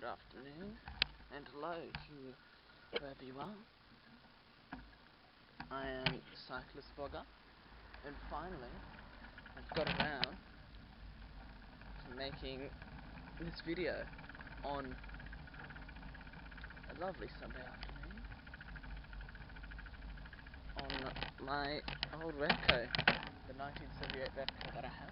good afternoon, and hello to wherever you are. I am Cyclist Vlogger, and finally I've got around to making this video on a lovely Sunday afternoon on my old Repco, the 1978 Repco that I have.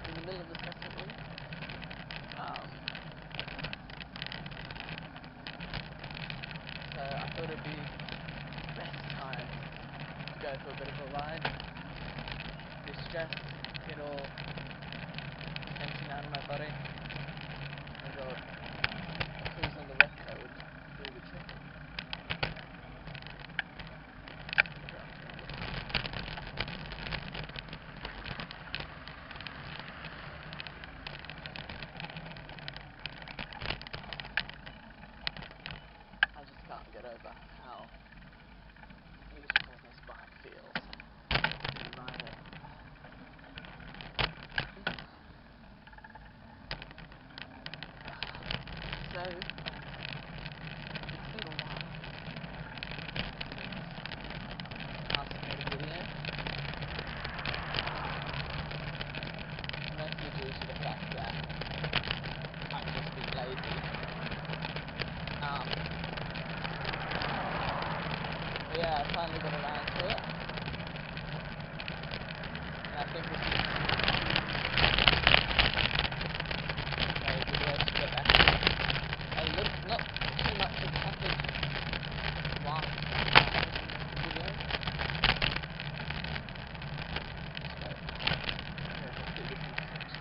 In the middle of assessment week, so I thought it'd be the best time to go for a bit of a ride, distress, get all tension out of my body, and go cruise on the Repco and do the trick. I just can't get over how beautiful this bike feels. Ride it. So, it's been a while since last made a video. Mostly due to the fact that I've just been lazy. But yeah, I finally got around to it. And I think this is a very good way to get back to it. Not too much has happened last video. So, yeah, let's do this next.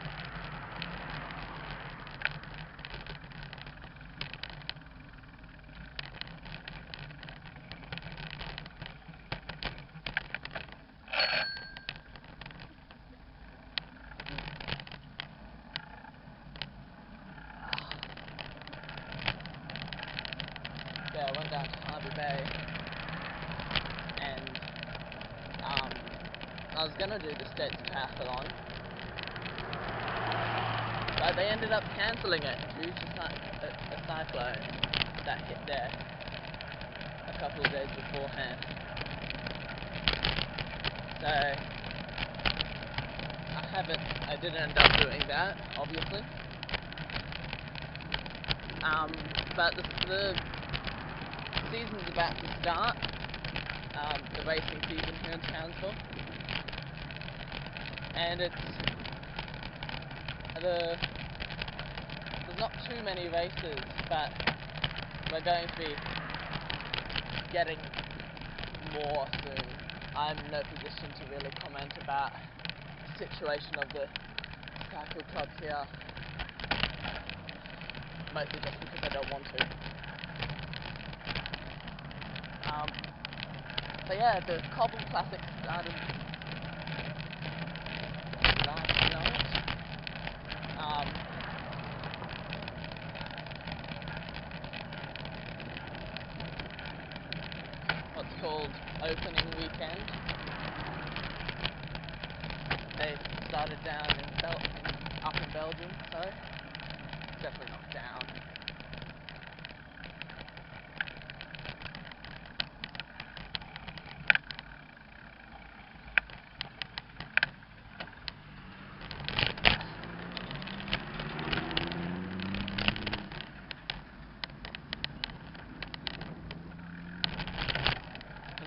Yeah, I went down to Harbour Bay, and I was gonna do the States Triathlon, but they ended up cancelling it due to a cyclone that hit there a couple of days beforehand. So I didn't end up doing that, obviously. But the season's about to start, the racing season here in Townsville, and there's not too many races, but we're going to be getting more soon. I'm in no position to really comment about the situation of the cycle club here, mostly just because I don't want to. But yeah, the Cobble Classic started last night. What's called opening weekend. They started down up in Belgium, so definitely not down.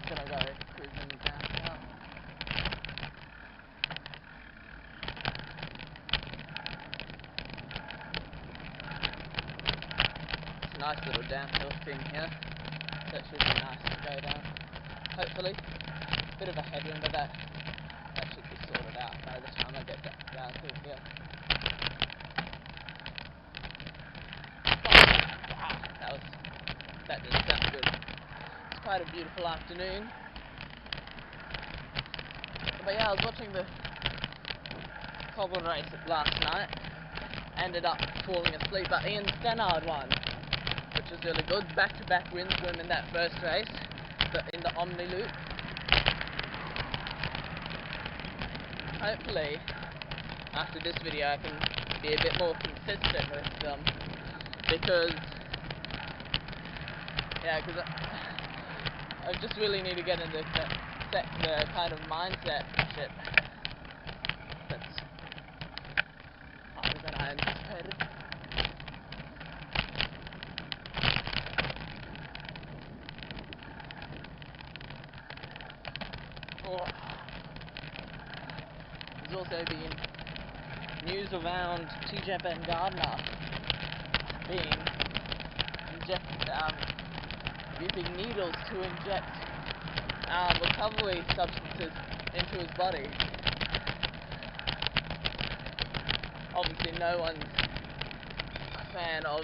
Gonna go cruising downtown. It's a nice little downhill thing here, so it should be nice to go down. Hopefully, bit of a headwind, but that should be sorted out by the time I get down through here. Wow, that didn't sound good. Quite a beautiful afternoon. But yeah, I was watching the cobble race last night. Ended up falling asleep, but Ian Stannard won, which was really good. Back-to-back wins for him in that first race, in the Omni Loop. hopefully after this video I can be a bit more consistent with them, because I just really need to get in the kind of mindset shit that's harder than I anticipated. Oh. There's also been news around TJ Ben Gardner being using needles to inject recovery substances into his body. Obviously no one's a fan of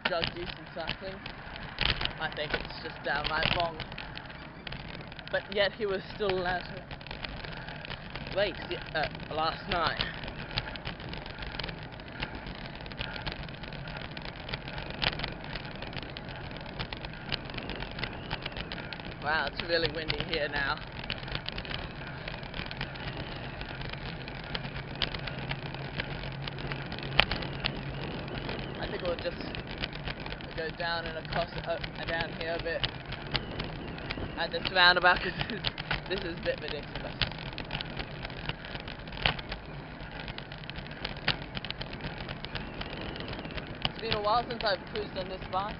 drug use and cycling. I think it's just downright wrong. But yet he was still allowed to race last night. Wow, it's really windy here now. I think we'll just go down and across down here a bit at this roundabout, because this is a bit ridiculous. It's been a while since I've cruised on this bike.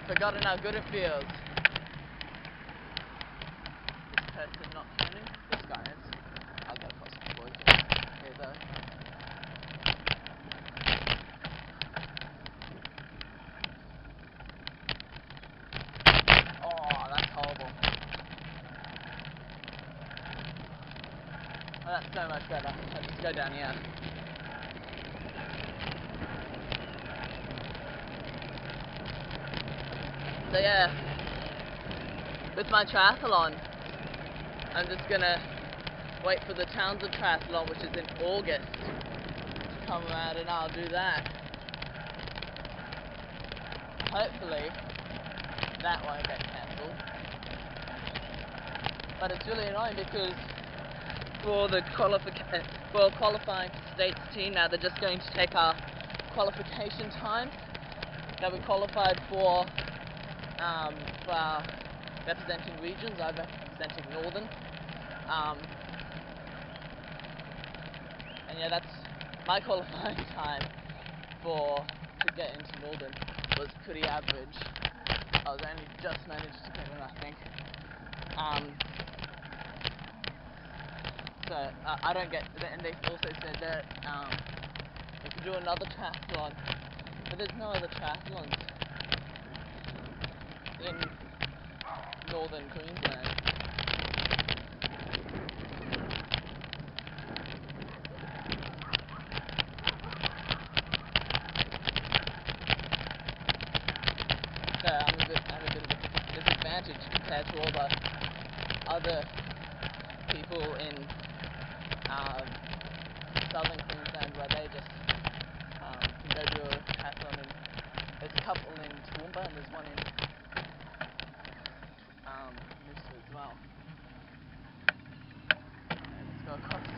Forgotten how good it feels. This person not turning. This guy is. I'll go across the board here though. Oh, that's horrible. Oh, that's so much better. Let's just go down here. So yeah, with my triathlon, I'm just gonna wait for the Townsend triathlon, which is in August, to come around, and I'll do that. Hopefully, that won't get cancelled. But it's really annoying because for the qualifying states team now, they're just going to take our qualification time that we qualified for our representing regions. I'm representing Northern, and yeah, that's my qualifying time to get into Northern was pretty average. I was only just managed to get in, I think. So I don't get, and they also said that we could do another triathlon, but there's no other triathlons in Northern Queensland. So I'm a bit of a disadvantage compared to all the other people in southern Queensland, where they just can go do a triathlon. And there's a couple in Toowoomba, and there's one in Noosa as well. Let's go across.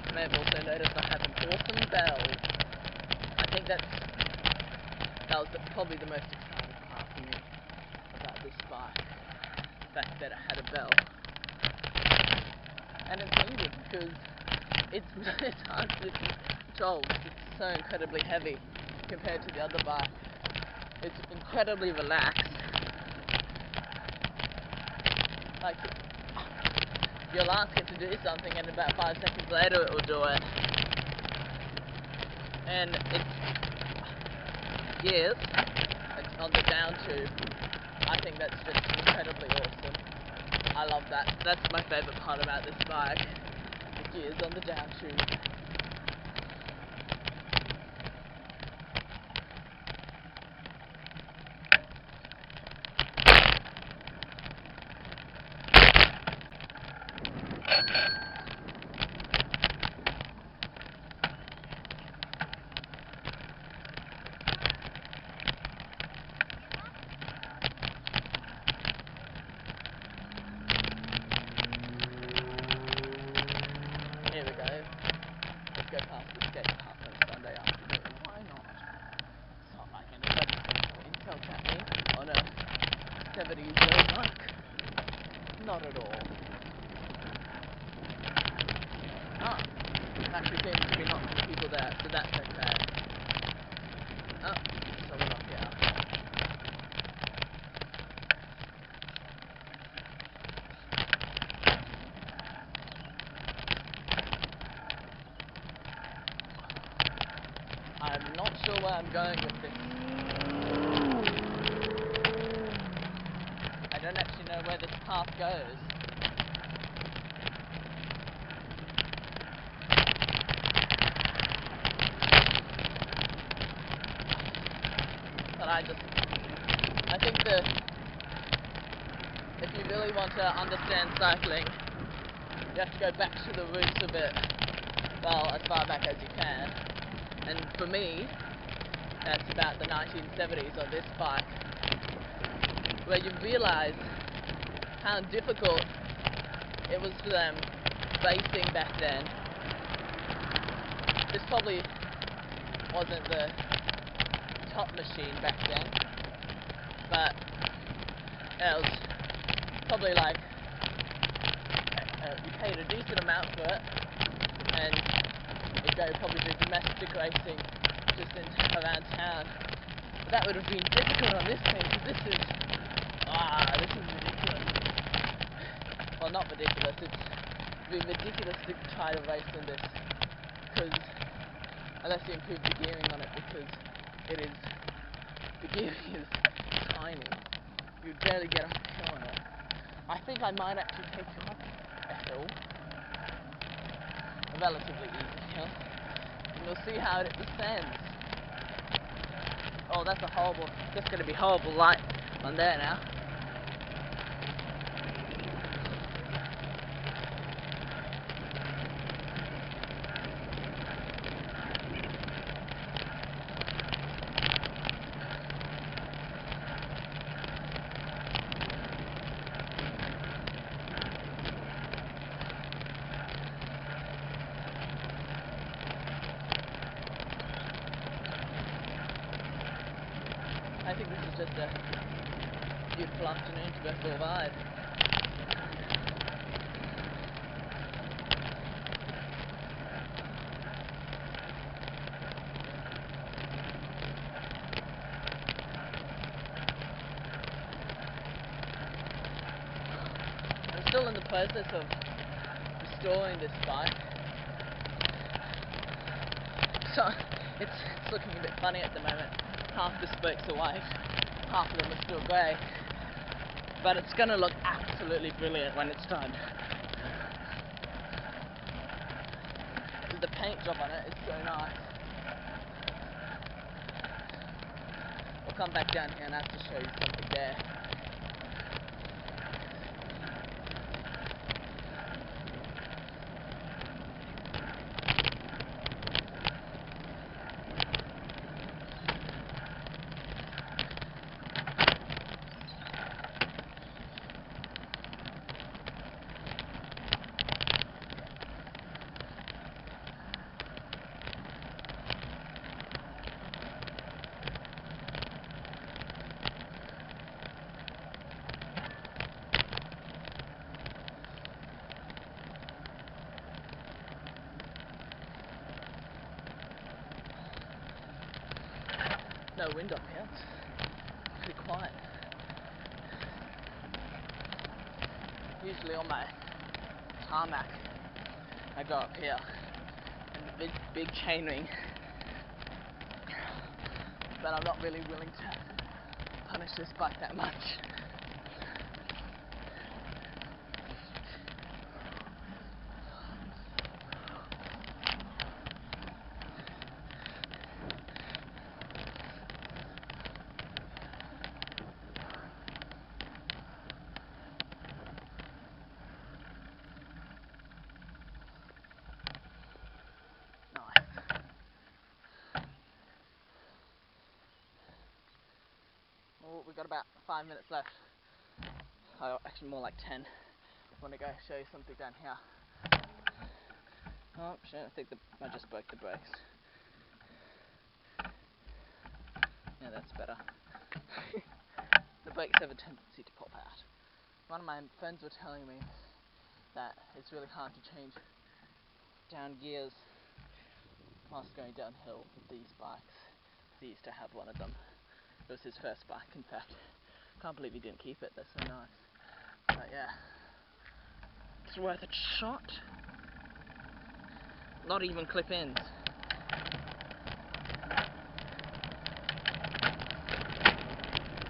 You may have also noticed I have an awesome bell. I think that was probably the most exciting part for me about this bike. The fact that it had a bell. And it's needed because it's hard to control. It's so incredibly heavy compared to the other bike. It's incredibly relaxed. Like, you'll ask it to do something and about 5 seconds later it will do it. And it's gears, it's on the down tube. I think that's just incredibly awesome. I love that. That's my favourite part about this bike. The gears on the down tube. Not at all. Oh, actually seems to be not many people there, so that's okay. Oh, someone up here. I'm not sure where I'm going with this. I don't actually know where this path goes. But I think if you really want to understand cycling, you have to go back to the roots a bit, well, as far back as you can. And for me, that's about the 1970s on this bike, where you realise how difficult it was for them racing back then. This probably wasn't the top machine back then, but it was probably like you paid a decent amount for it, and it'd go probably do domestic racing just in around town. But that would have been difficult on this thing, because this is ridiculous. Well, not ridiculous, it's been ridiculous to try to race in this, because unless you improve the gearing on it, because the gearing is tiny. You barely get up a hill on it. I think I might actually take you up a hill, a relatively easy hill, and you'll see how it descends. Oh, that's going to be horrible light on there now. I think this is just a beautiful afternoon to go for a ride. I'm still in the process of restoring this bike, so it's looking a bit funny at the moment. Half the spokes are white, half of them are still grey, but it's going to look absolutely brilliant when it's done. The paint job on it is so nice. We'll come back down here and I have to show you something there. No wind up here, it's pretty quiet. Usually on my tarmac, I go up here, and the big chain ring, but I'm not really willing to punish this bike that much. Well, we've got about 5 minutes left. Oh, actually more like 10. I want to go show you something down here. Oh shit, I think I just broke the brakes. Yeah, that's better. The brakes have a tendency to pop out. one of my friends were telling me that it's really hard to change down gears whilst going downhill with these bikes. He used to have one of them. It was his first bike, in fact. Can't believe he didn't keep it, they're so nice. But yeah, it's worth a shot. Not even clip-ins.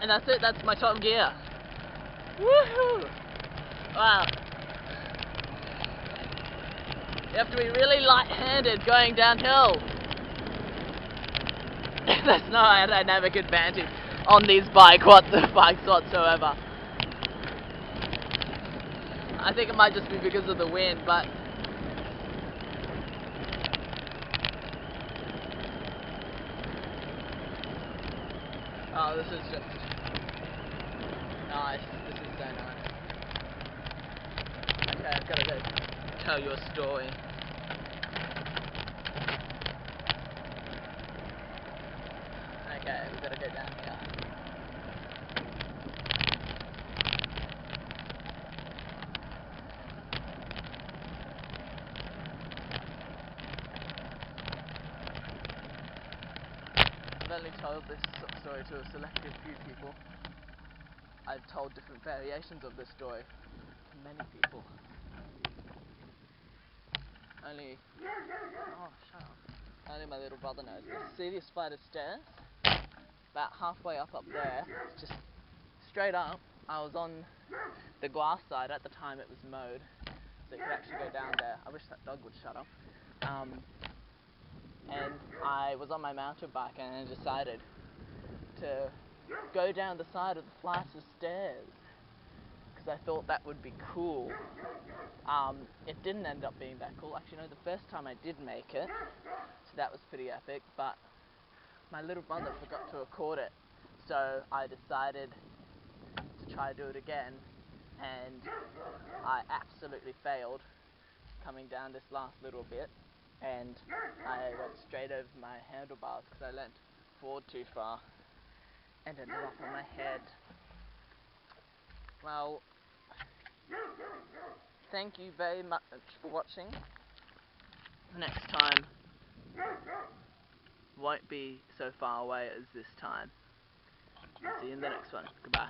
And that's it, that's my top gear. Woohoo! Wow. You have to be really light-handed going downhill. There's no aerodynamic advantage on these bikes whatsoever. I think it might just be because of the wind, but oh, this is just nice. This is so nice. Okay, I've got to go tell you a story. Okay, we've got to go down here. I've only told this story to a selected few people. I've told different variations of this story to many people. Only... oh, shut up. Only my little brother knows this. See this flight of stairs? About halfway up there, just straight up, I was on the glass side. At the time it was mowed, so you could actually go down there. I wish that dog would shut up. And I was on my mountain bike and I decided to go down the side of the flights of stairs because I thought that would be cool. It didn't end up being that cool. Actually, no, the first time I did make it, so that was pretty epic, but my little brother forgot to record it, so I decided to try to do it again, and I absolutely failed coming down this last little bit, and I went straight over my handlebars because I leant forward too far and ended up on my head. Well, thank you very much for watching. Next time won't be so far away as this time. See you in the next one. Goodbye.